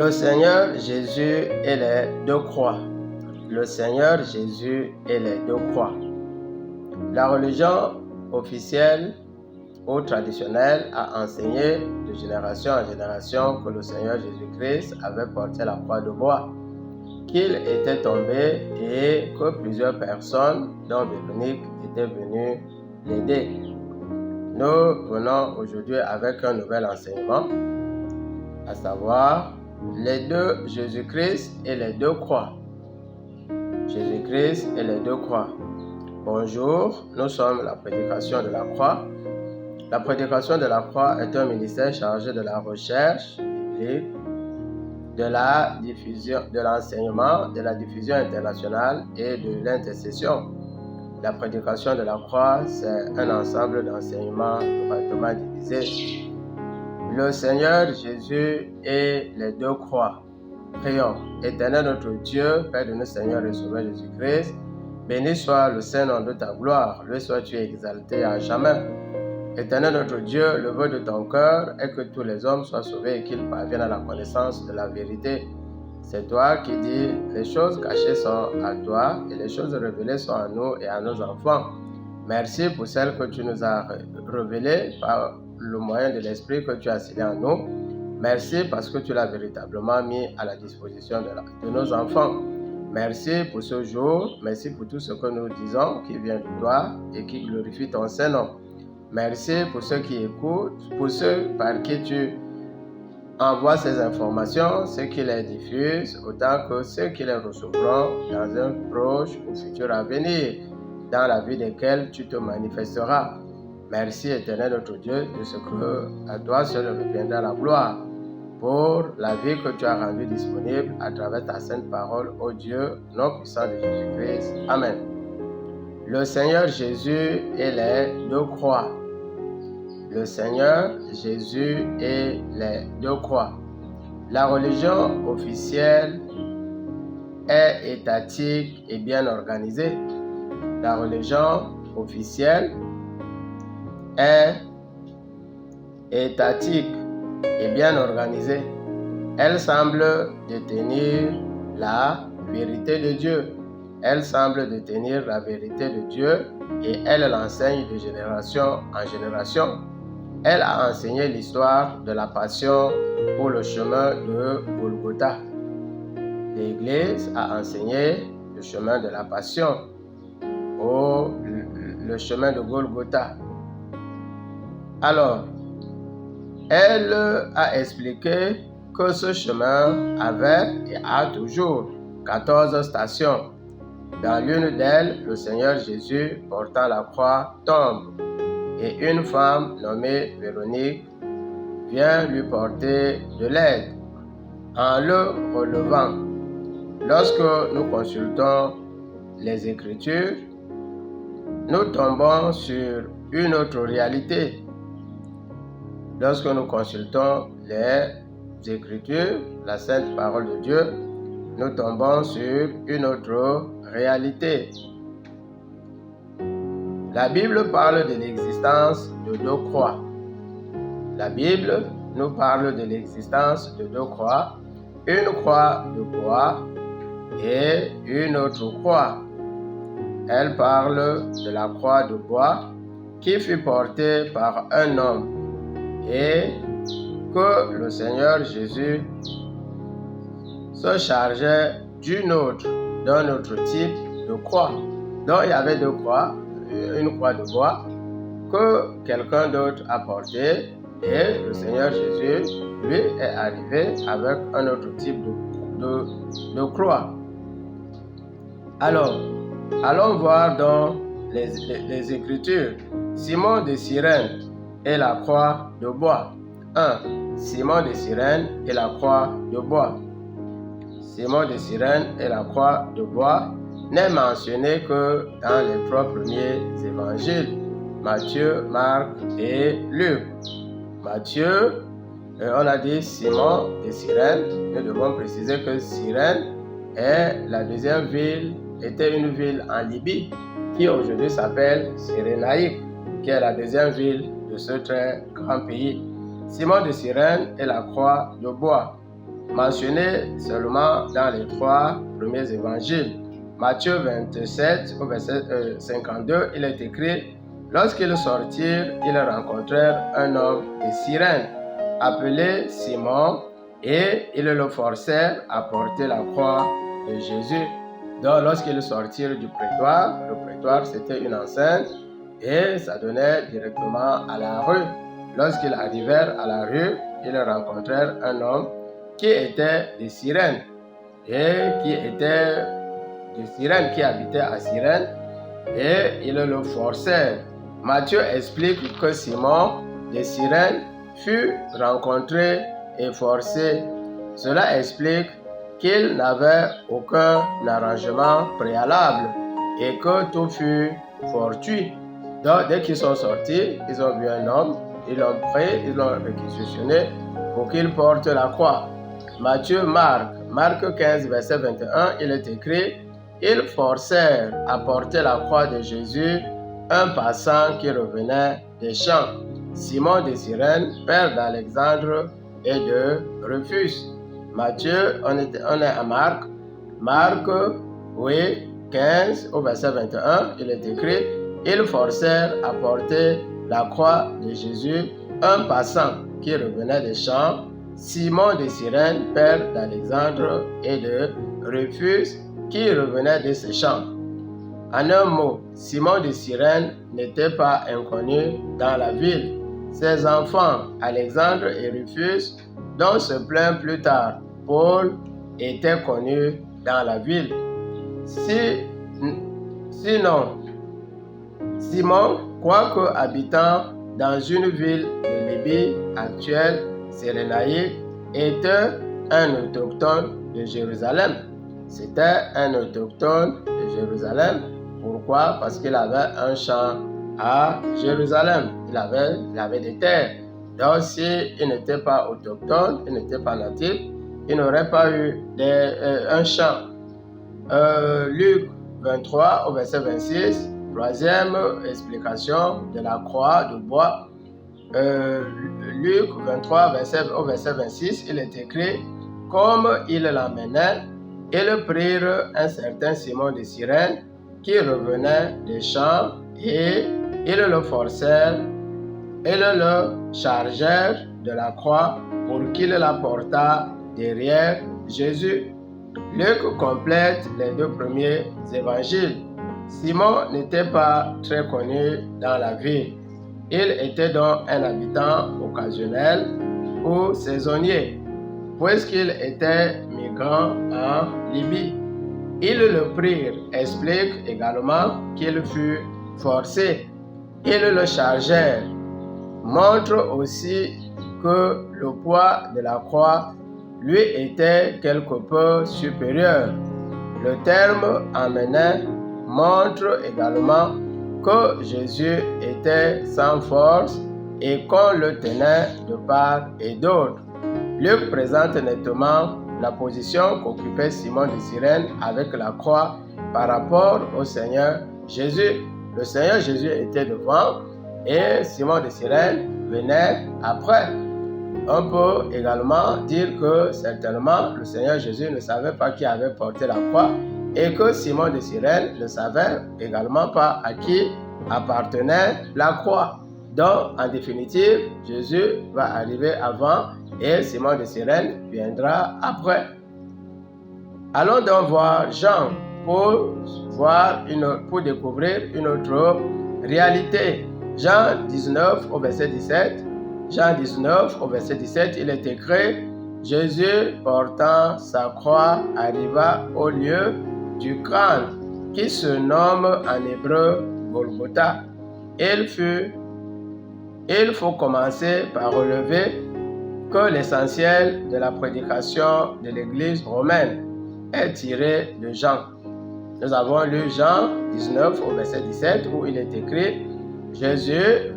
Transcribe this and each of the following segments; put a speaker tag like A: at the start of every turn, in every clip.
A: Le Seigneur Jésus et les deux croix. Le Seigneur Jésus et les deux croix. La religion officielle ou traditionnelle a enseigné de génération en génération que le Seigneur Jésus-Christ avait porté la croix de bois, qu'il était tombé et que plusieurs personnes, dont Véronique, étaient venues l'aider. Nous venons aujourd'hui avec un nouvel enseignement, à savoir les deux Jésus-Christ et les deux croix. Jésus-Christ et les deux croix. Bonjour, nous sommes la prédication de la croix. La prédication de la croix est un ministère chargé de la recherche biblique, de la diffusion, de l'enseignement, de la diffusion internationale et de l'intercession. La prédication de la croix, c'est un ensemble d'enseignements correctement divisés. Le Seigneur Jésus et les deux croix. Prions. Éternel notre Dieu, Père de notre Seigneur et Sauveur Jésus-Christ, béni soit le Saint-Nom de ta gloire, lui sois-tu exalté à jamais. Éternel notre Dieu, le vœu de ton cœur est que tous les hommes soient sauvés et qu'ils parviennent à la connaissance de la vérité. C'est toi qui dis, les choses cachées sont à toi et les choses révélées sont à nous et à nos enfants. Merci pour celles que tu nous as révélées par le moyen de l'Esprit que tu as scellé en nous. Merci parce que tu l'as véritablement mis à la disposition de nos enfants. Merci pour ce jour, merci pour tout ce que nous disons qui vient de toi et qui glorifie ton Saint-Nom. Merci pour ceux qui écoutent, pour ceux par qui tu envoies ces informations, ceux qui les diffusent, autant que ceux qui les recevront dans un proche ou futur avenir, dans la vie desquels tu te manifesteras. Merci éternel notre Dieu de ce que à toi seul reviendra la gloire pour la vie que tu as rendue disponible à travers ta sainte parole, ô Dieu, nom puissant de Jésus-Christ. Amen. Le Seigneur Jésus et les deux croix. Le Seigneur Jésus et les deux croix. La religion officielle est étatique et bien organisée. La religion officielle est étatique et bien organisée. Elle semble détenir la vérité de Dieu. Elle semble détenir la vérité de Dieu et elle l'enseigne de génération en génération. Elle a enseigné l'histoire de la passion ou le chemin de Golgotha. L'Église a enseigné le chemin de la passion ou le chemin de Golgotha. Alors, elle a expliqué que ce chemin avait et a toujours 14 stations. Dans l'une d'elles, le Seigneur Jésus, portant la croix, tombe et une femme nommée Véronique vient lui porter de l'aide en le relevant. Lorsque nous consultons les Écritures, nous tombons sur une autre réalité. Lorsque nous consultons les Écritures, la sainte parole de Dieu, nous tombons sur une autre réalité. La Bible parle de l'existence de deux croix. La Bible nous parle de l'existence de deux croix, une croix de bois et une autre croix. Elle parle de la croix de bois qui fut portée par un homme et que le Seigneur Jésus se chargeait d'un autre type de croix. Donc il y avait deux croix, une croix de bois que quelqu'un d'autre a portée et le Seigneur Jésus, lui, est arrivé avec un autre type de croix. Alors, allons voir dans les Écritures. Simon de Cyrène et la croix de bois. 1. Simon de Cyrène et la croix de bois. Simon de Cyrène et la croix de bois n'est mentionné que dans les trois premiers évangiles, Matthieu, Marc et Luc. Matthieu, on a dit Simon de Cyrène. Nous devons préciser que Cyrène est la deuxième ville, était une ville en Libye qui aujourd'hui s'appelle Cyrénaïque, qui est la deuxième ville de ce très grand pays. Simon de Cyrène et la croix de bois. mentionné seulement dans les 3 premiers évangiles. Matthieu 27, au verset 52, il est écrit: lorsqu'ils sortirent, ils rencontrèrent un homme de Cyrène, appelé Simon, et ils le forcèrent à porter la croix de Jésus. Donc, lorsqu'ils sortirent du prétoire, le prétoire c'était une enceinte et ça donnait directement à la rue. Lorsqu'ils arrivèrent à la rue, ils rencontrèrent un homme qui était de Cyrène qui habitait à Cyrène, et ils le forcèrent. Matthieu explique que Simon de Cyrène fut rencontré et forcé. Cela explique qu'il n'avait aucun arrangement préalable et que tout fut fortuit. Donc, dès qu'ils sont sortis, ils ont vu un homme, ils l'ont pris, ils l'ont réquisitionné pour qu'il porte la croix. Marc 15, verset 21, il est écrit: ils forcèrent à porter la croix de Jésus un passant qui revenait des champs, Simon de Cyrène, père d'Alexandre et de Rufus. Matthieu, on est à Marc. Marc, 15, au verset 21, il est écrit: ils forcèrent à porter la croix de Jésus un passant qui revenait des champs, Simon de Cyrène, père d'Alexandre et de Rufus, qui revenait de ces champs. En un mot, Simon de Cyrène n'était pas inconnu dans la ville. Ses enfants, Alexandre et Rufus, dont se plaint plus tard Paul, étaient connus dans la ville. Sinon, Simon, quoique habitant dans une ville de Libye actuelle, Cyrénaïque, était un autochtone de Jérusalem. C'était un autochtone de Jérusalem. Pourquoi? Parce qu'il avait un champ à Jérusalem. Il avait des terres. Donc, s'il n'était pas autochtone, il n'était pas natif, il n'aurait pas eu un champ. Luc 23 au verset 26, troisième explication de la croix de bois. Luc 23 au verset 26, il est écrit: comme il l'emmenait, ils prirent un certain Simon de Cyrène qui revenait des champs et ils le forcèrent et le chargèrent de la croix pour qu'il la portât derrière Jésus. Luc complète les 2 premiers évangiles. Simon n'était pas très connu dans la ville. Il était donc un habitant occasionnel ou saisonnier, puisqu'il était migrant en Libye. Ils le prirent, explique également qu'il fut forcé. Ils le chargèrent, montre aussi que le poids de la croix lui était quelque peu supérieur. Le terme emmenait montre également que Jésus était sans force et qu'on le tenait de part et d'autre. Luc présente nettement la position qu'occupait Simon de Cyrène avec la croix par rapport au Seigneur Jésus. Le Seigneur Jésus était devant et Simon de Cyrène venait après. On peut également dire que certainement le Seigneur Jésus ne savait pas qui avait porté la croix et que Simon de Cyrène ne savait également pas à qui appartenait la croix. Donc, en définitive, Jésus va arriver avant et Simon de Cyrène viendra après. Allons donc voir Jean pour découvrir une autre réalité. Jean 19 au verset 17. Jean 19 au verset 17, il est écrit: Jésus portant sa croix arriva au lieu du crâne qui se nomme en hébreu Golgotha. Il faut commencer par relever que l'essentiel de la prédication de l'Église romaine est tiré de Jean. Nous avons lu Jean 19 au verset 17 où il est écrit: Jésus,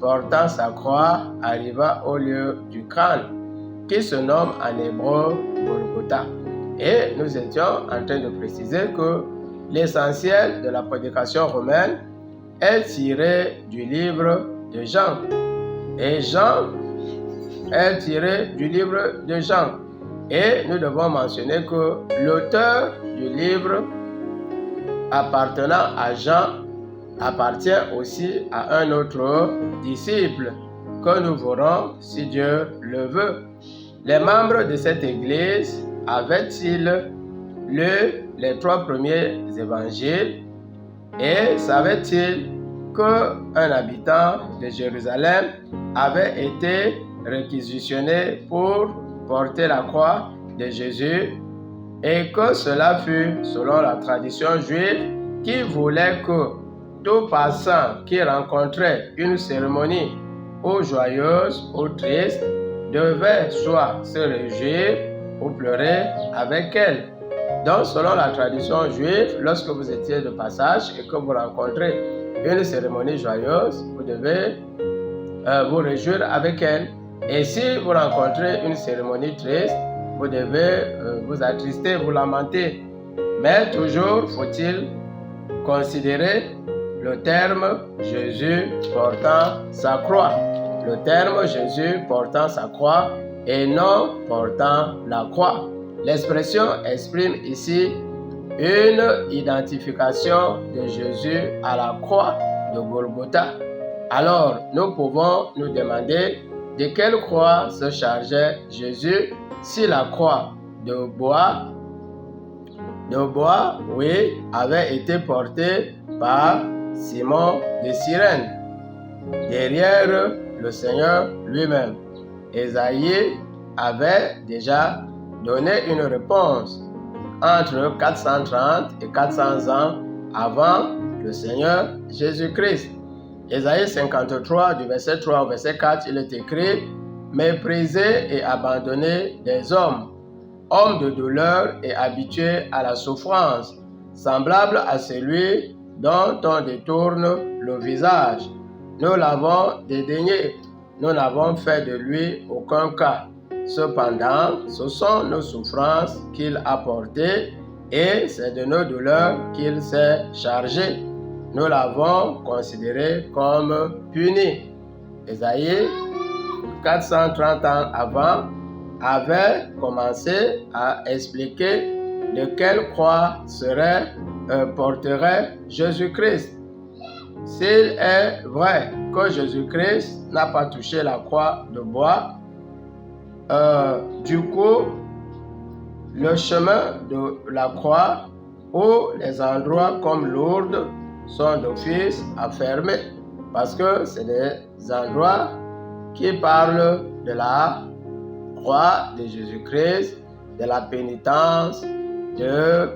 A: portant sa croix, arriva au lieu du crâne qui se nomme en hébreu Golgotha. Et nous étions en train de préciser que l'essentiel de la prédication romaine est tiré du livre de Jean. Et Jean est tiré du livre de Jean. Et nous devons mentionner que l'auteur du livre appartenant à Jean appartient aussi à un autre disciple que nous verrons si Dieu le veut. Les membres de cette église avaient-ils lu les 3 premiers évangiles et savaient-ils qu'un habitant de Jérusalem avait été réquisitionné pour porter la croix de Jésus et que cela fut selon la tradition juive qui voulait que tout passant qui rencontrait une cérémonie ou joyeuse ou triste devait soit se réjouir ou pleurer avec elle. Donc, selon la tradition juive, lorsque vous étiez de passage et que vous rencontrez une cérémonie joyeuse, vous devez vous réjouir avec elle. Et si vous rencontrez une cérémonie triste, vous devez vous attrister, vous lamenter. Mais toujours faut-il considérer le terme Jésus portant sa croix. Le terme Jésus portant sa croix et non portant la croix. L'expression exprime ici une identification de Jésus à la croix de Golgotha. Alors, nous pouvons nous demander de quelle croix se chargeait Jésus, si la croix de bois, oui, avait été portée par Simon de Cyrène, derrière le Seigneur lui-même. Ésaïe avait déjà donné une réponse entre 430 et 400 ans avant le Seigneur Jésus-Christ. Ésaïe 53, du verset 3 au verset 4, il est écrit « Méprisé et abandonné des hommes, homme de douleur et habitué à la souffrance, semblable à celui dont on détourne le visage. Nous l'avons dédaigné, nous n'avons fait de lui aucun cas. Cependant, ce sont nos souffrances qu'il a portées et c'est de nos douleurs qu'il s'est chargé. Nous l'avons considéré comme puni. » Ésaïe, 430 ans avant, avait commencé à expliquer de quelle croix porterait Jésus-Christ. S'il est vrai que Jésus-Christ n'a pas touché la croix de bois, du coup, le chemin de la croix ou les endroits comme Lourdes sont d'office à fermer parce que c'est des endroits qui parlent de la croix de Jésus-Christ, de la pénitence, de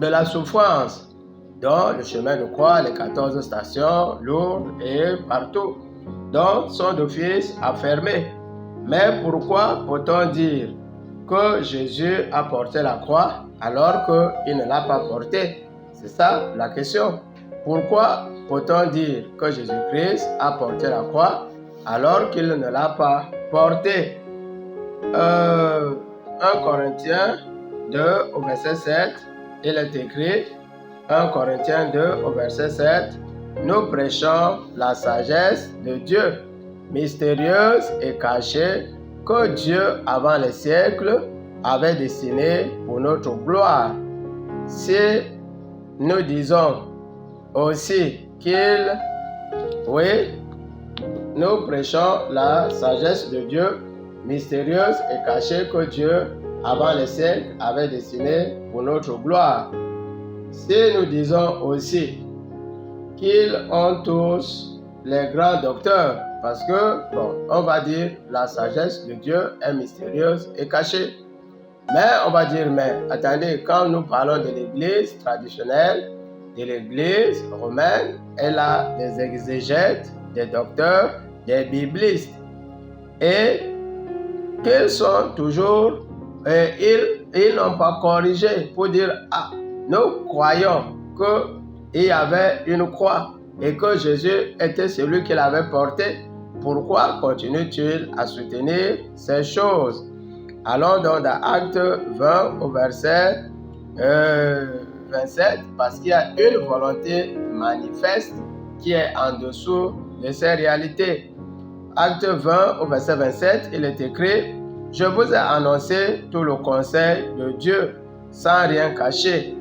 A: la souffrance. Donc, le chemin de croix, les 14 stations, Lourdes et partout. Donc, sont d'office à fermer. Mais pourquoi peut-on dire que Jésus a porté la croix alors qu'il ne l'a pas portée? C'est ça la question. Pourquoi peut-on dire que Jésus-Christ a porté la croix alors qu'il ne l'a pas portée? 1 Corinthiens 2 au verset 7, il est écrit, 1 Corinthiens 2 au verset 7, nous prêchons la sagesse de Dieu, mystérieuse et cachée, que Dieu, avant les siècles, avait destinée pour notre gloire. Si nous disons aussi nous prêchons la sagesse de Dieu, mystérieuse et cachée, que Dieu, avant les siècles, avait destinée pour notre gloire. Si nous disons aussi qu'ils ont tous les grands docteurs, parce que, on va dire la sagesse de Dieu est mystérieuse et cachée. Mais on va dire, attendez, quand nous parlons de l'église traditionnelle, de l'église romaine, elle a des exégètes, des docteurs, des biblistes. Et qu'ils sont toujours, ils n'ont pas corrigé pour dire, nous croyons qu'il y avait une croix et que Jésus était celui qui l'avait porté. Pourquoi continue-t-il à soutenir ces choses? Allons donc dans Actes 20 au verset 27, parce qu'il y a une volonté manifeste qui est en dessous de ces réalités. Actes 20 au verset 27, il est écrit « Je vous ai annoncé tout le conseil de Dieu sans rien cacher.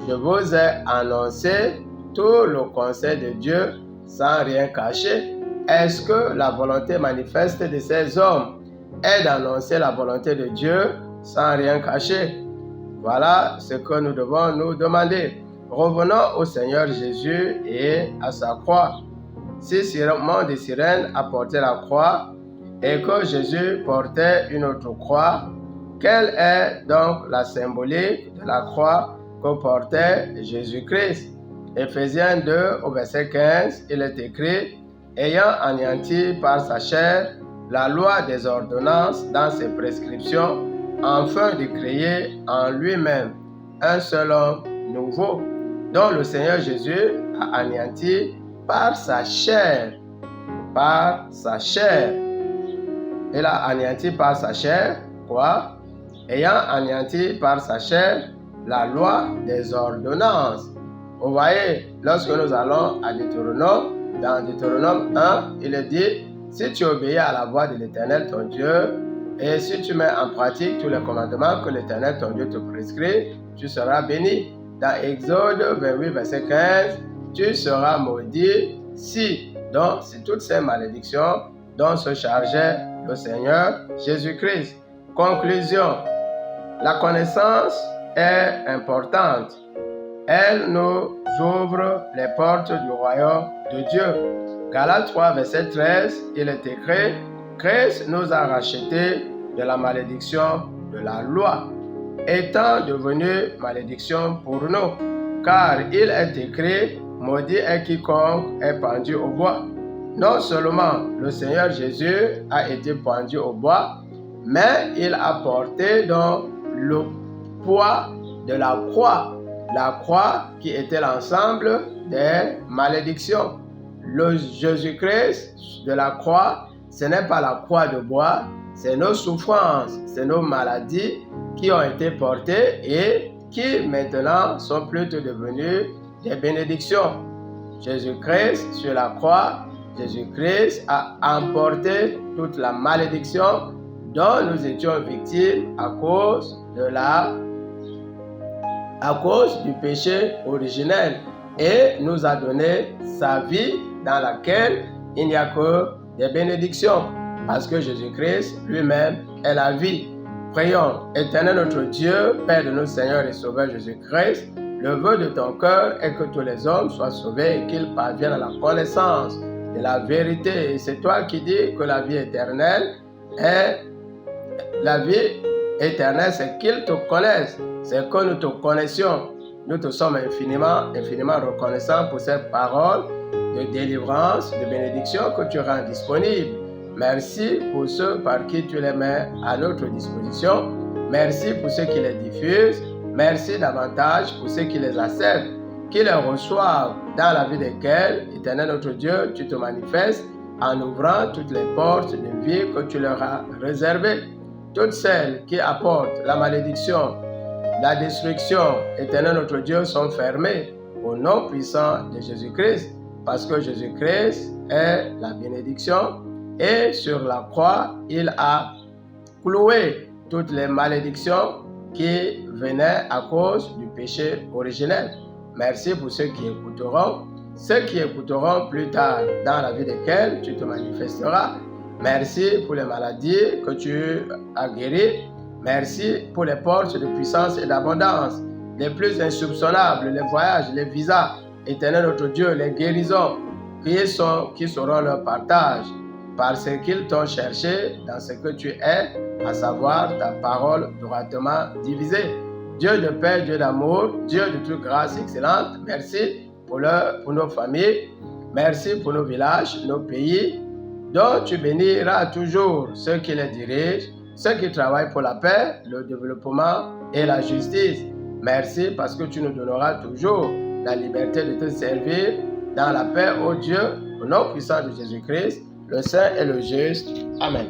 A: Je vous ai annoncé tout le conseil de Dieu sans rien cacher. Est-ce que la volonté manifeste de ces hommes est d'annoncer la volonté de Dieu sans rien cacher? Voilà ce que nous devons nous demander. Revenons au Seigneur Jésus et à sa croix. Si Simon de Cyrène a porté la croix et que Jésus portait une autre croix, quelle est donc la symbolique de la croix que portait Jésus-Christ? Éphésiens 2 au verset 15, il est écrit: ayant anéanti par sa chair la loi des ordonnances dans ses prescriptions, afin de créer en lui-même un seul homme nouveau, dont le Seigneur Jésus a anéanti par sa chair. Par sa chair. Il a anéanti par sa chair, quoi? Ayant anéanti par sa chair la loi des ordonnances. Vous voyez, lorsque nous allons à Deutéronome, dans Deutéronome 1, il est dit: si tu obéis à la voix de l'Éternel ton Dieu, et si tu mets en pratique tous les commandements que l'Éternel ton Dieu te prescrit, tu seras béni. Dans Exode 28, verset 15, tu seras maudit si. Donc, c'est toutes ces malédictions dont se chargeait le Seigneur Jésus-Christ. Conclusion. La connaissance est importante. Elle nous ouvre les portes du royaume de Dieu. Galates 3, verset 13, il est écrit: Christ nous a rachetés de la malédiction de la loi, étant devenu malédiction pour nous, car il est écrit: maudit est quiconque est pendu au bois. Non seulement le Seigneur Jésus a été pendu au bois, mais il a porté donc le poids de la croix qui était l'ensemble des malédictions. Le Jésus-Christ de la croix, ce n'est pas la croix de bois, c'est nos souffrances, c'est nos maladies qui ont été portées et qui maintenant sont plutôt devenues des bénédictions. Jésus-Christ sur la croix, Jésus-Christ a emporté toute la malédiction dont nous étions victimes à cause du péché originel, et nous a donné sa vie dans laquelle il n'y a que des bénédictions, parce que Jésus-Christ lui-même est la vie. Prions. Éternel notre Dieu, Père de notre Seigneur et Sauveur Jésus-Christ, le vœu de ton cœur est que tous les hommes soient sauvés et qu'ils parviennent à la connaissance de la vérité. Et c'est toi qui dis que la vie éternelle est la vie éternelle, c'est qu'ils te connaissent, c'est que nous te connaissions. Nous te sommes infiniment reconnaissants pour cette parole de délivrance, de bénédiction que tu rends disponible. Merci pour ceux par qui tu les mets à notre disposition. Merci pour ceux qui les diffusent. Merci davantage pour ceux qui les acceptent, qui les reçoivent, dans la vie desquels, Éternel notre Dieu, tu te manifestes en ouvrant toutes les portes de vie que tu leur as réservées. Toutes celles qui apportent la malédiction, la destruction, Éternel notre Dieu, sont fermées au nom puissant de Jésus-Christ, parce que Jésus-Christ est la bénédiction et sur la croix, il a cloué toutes les malédictions qui venaient à cause du péché originel. Merci pour ceux qui écouteront plus tard dans la vie desquels tu te manifesteras. Merci pour les maladies que tu as guéries. Merci pour les portes de puissance et d'abondance, les plus insoupçonnables, les voyages, les visas, Éternel notre Dieu, les guérisons, qui seront leur partage, parce qu'ils t'ont cherché dans ce que tu es, à savoir ta parole droitement divisée. Dieu de paix, Dieu d'amour, Dieu de toute grâce excellente, merci pour nos familles, merci pour nos villages, nos pays, dont tu béniras toujours ceux qui les dirigent, ceux qui travaillent pour la paix, le développement et la justice. Merci parce que tu nous donneras toujours la liberté de te servir dans la paix, ô Dieu, au nom puissant de Jésus-Christ, le Saint et le Juste. Amen.